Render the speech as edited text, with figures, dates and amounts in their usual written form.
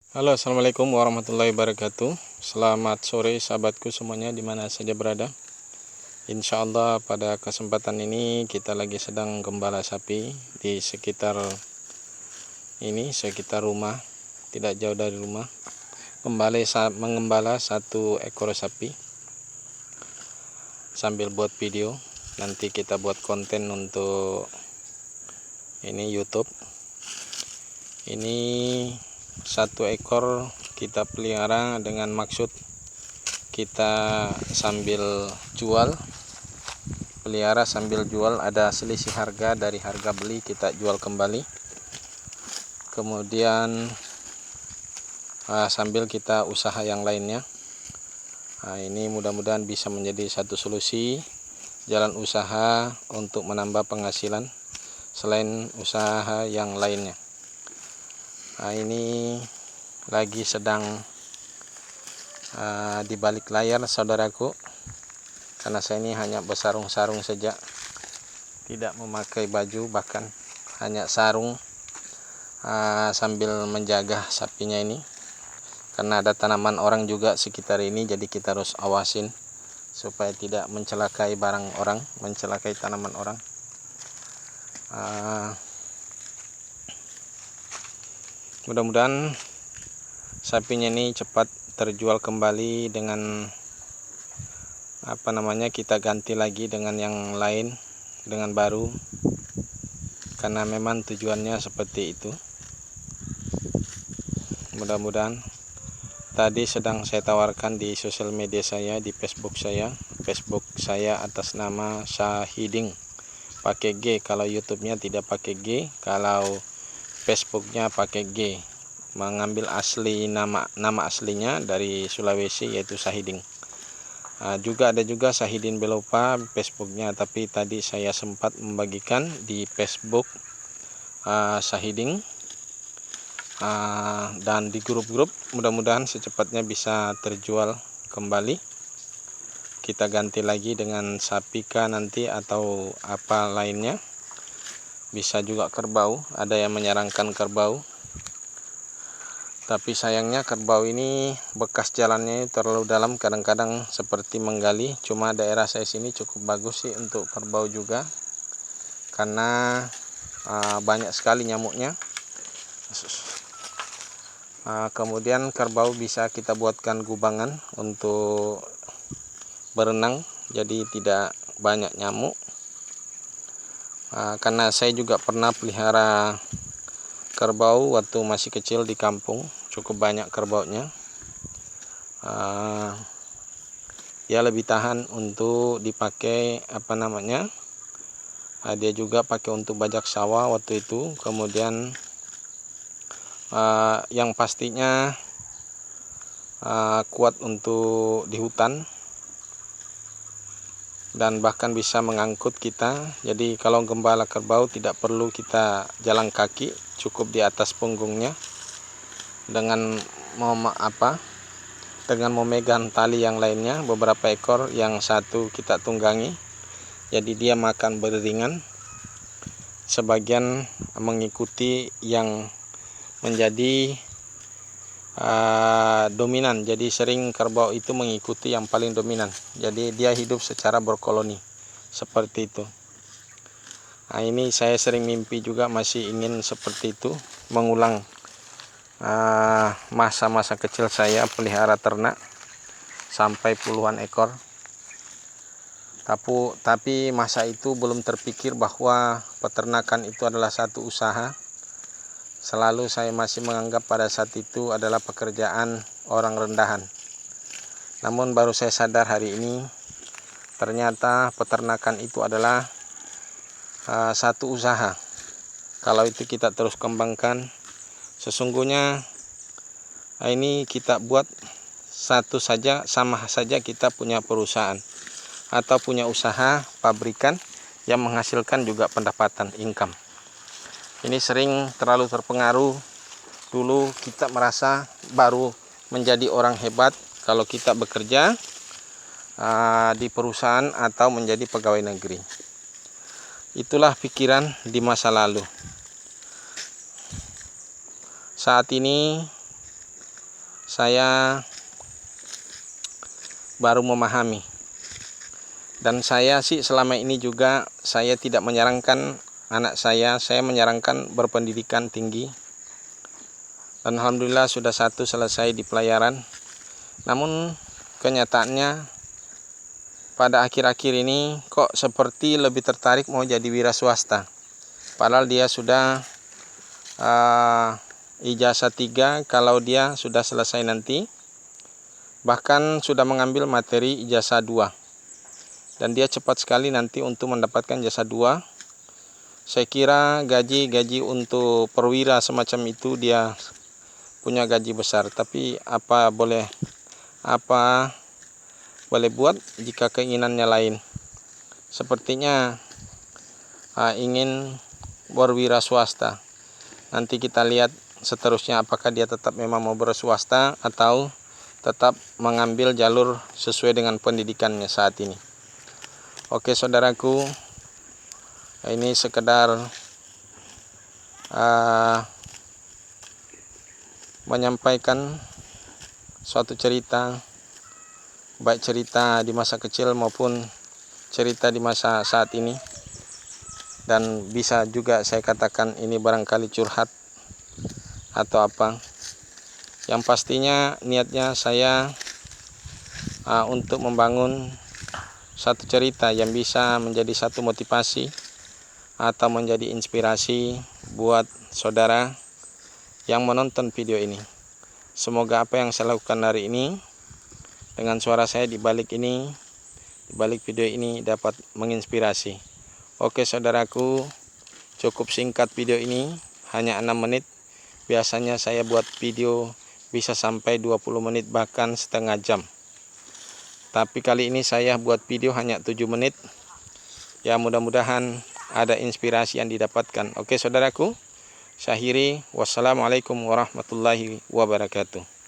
Halo, assalamualaikum warahmatullahi wabarakatuh. Selamat sore sahabatku semuanya dimana saja berada. Insya Allah pada kesempatan ini kita lagi sedang gembala sapi di sekitar rumah, tidak jauh dari rumah. Mengembala satu ekor sapi sambil buat video. Nanti kita buat konten untuk YouTube. Ini satu ekor kita pelihara dengan maksud kita sambil jual, pelihara sambil jual, ada selisih harga dari harga beli kita jual kembali. Kemudian sambil kita usaha yang lainnya. Ini mudah-mudahan bisa menjadi satu solusi jalan usaha untuk menambah penghasilan selain usaha yang lainnya. Ini lagi sedang di balik layar saudaraku, karena saya ini hanya bersarung-sarung saja, tidak memakai baju, bahkan hanya sarung sambil menjaga sapinya ini, karena ada tanaman orang juga sekitar ini, jadi kita harus awasin supaya tidak mencelakai barang orang, mencelakai tanaman orang. Mudah-mudahan sapinya ini cepat terjual kembali dengan kita ganti lagi dengan yang lain, dengan baru, karena memang tujuannya seperti itu. Mudah-mudahan tadi sedang saya tawarkan di sosial media saya, di Facebook saya atas nama Syahiding, pakai G. Kalau YouTube-nya tidak pakai G, kalau Facebook-nya pakai G, mengambil asli nama aslinya dari Sulawesi, yaitu Syahiding. Juga ada juga Syahidin Belopa Facebook-nya, tapi tadi saya sempat membagikan di Facebook Syahiding dan di grup-grup. Mudah-mudahan secepatnya bisa terjual kembali. Kita ganti lagi dengan sapika nanti atau apa lainnya. Bisa juga kerbau, ada yang menyarankan kerbau, tapi sayangnya kerbau ini bekas jalannya terlalu dalam, kadang-kadang seperti menggali. Cuma daerah saya sini cukup bagus sih untuk kerbau juga, karena banyak sekali nyamuknya. Kemudian kerbau bisa kita buatkan gubangan untuk berenang, jadi tidak banyak nyamuk. Karena saya juga pernah pelihara kerbau waktu masih kecil di kampung, cukup banyak kerbaunya. Dia lebih tahan untuk dipakai dia juga pakai untuk bajak sawah waktu itu. Kemudian yang pastinya kuat untuk di hutan, dan bahkan bisa mengangkut kita. Jadi kalau gembala kerbau tidak perlu kita jalan kaki, cukup di atas punggungnya dengan memegang tali yang lainnya, beberapa ekor, yang satu kita tunggangi, jadi dia makan beriringan, sebagian mengikuti yang menjadi dominan. Jadi sering kerbau itu mengikuti yang paling dominan, jadi dia hidup secara berkoloni seperti itu. Ini saya sering mimpi juga masih ingin seperti itu, mengulang masa-masa kecil saya pelihara ternak sampai puluhan ekor. Tapi masa itu belum terpikir bahwa peternakan itu adalah satu usaha. Selalu saya masih menganggap pada saat itu adalah pekerjaan orang rendahan. Namun baru saya sadar hari ini, ternyata peternakan itu adalah satu usaha. Kalau itu kita terus kembangkan, sesungguhnya ini kita buat satu saja, sama saja kita punya perusahaan atau punya usaha pabrikan yang menghasilkan juga pendapatan, income. Ini sering terlalu terpengaruh. Dulu kita merasa baru menjadi orang hebat kalau kita bekerja di perusahaan atau menjadi pegawai negeri. Itulah pikiran di masa lalu. Saat ini saya baru memahami. Dan saya sih selama ini juga saya tidak menyarankan anak saya menyarankan berpendidikan tinggi. Dan alhamdulillah sudah satu selesai di pelayaran. Namun kenyataannya pada akhir-akhir ini kok seperti lebih tertarik mau jadi wira swasta. Padahal dia sudah ijazah 3 kalau dia sudah selesai nanti. Bahkan sudah mengambil materi ijazah 2. Dan dia cepat sekali nanti untuk mendapatkan ijazah 2. Saya kira gaji untuk perwira semacam itu dia punya gaji besar. Tapi apa boleh buat jika keinginannya lain. Sepertinya ingin berwira swasta. Nanti kita lihat seterusnya apakah dia tetap memang mau berswasta atau tetap mengambil jalur sesuai dengan pendidikannya saat ini. Oke saudaraku, ini sekedar menyampaikan suatu cerita, baik cerita di masa kecil maupun cerita di masa saat ini. Dan bisa juga saya katakan ini barangkali curhat atau apa. Yang pastinya niatnya saya untuk membangun satu cerita yang bisa menjadi satu motivasi atau menjadi inspirasi buat saudara yang menonton video ini. Semoga apa yang saya lakukan hari ini dengan suara saya di balik video ini dapat menginspirasi. Oke saudaraku, cukup singkat video ini, hanya 6 menit. Biasanya saya buat video bisa sampai 20 menit bahkan setengah jam. Tapi kali ini saya buat video hanya 7 menit. Ya mudah-mudahan ada inspirasi yang didapatkan. Oke saudaraku, saya akhiri. Wassalamualaikum warahmatullahi wabarakatuh.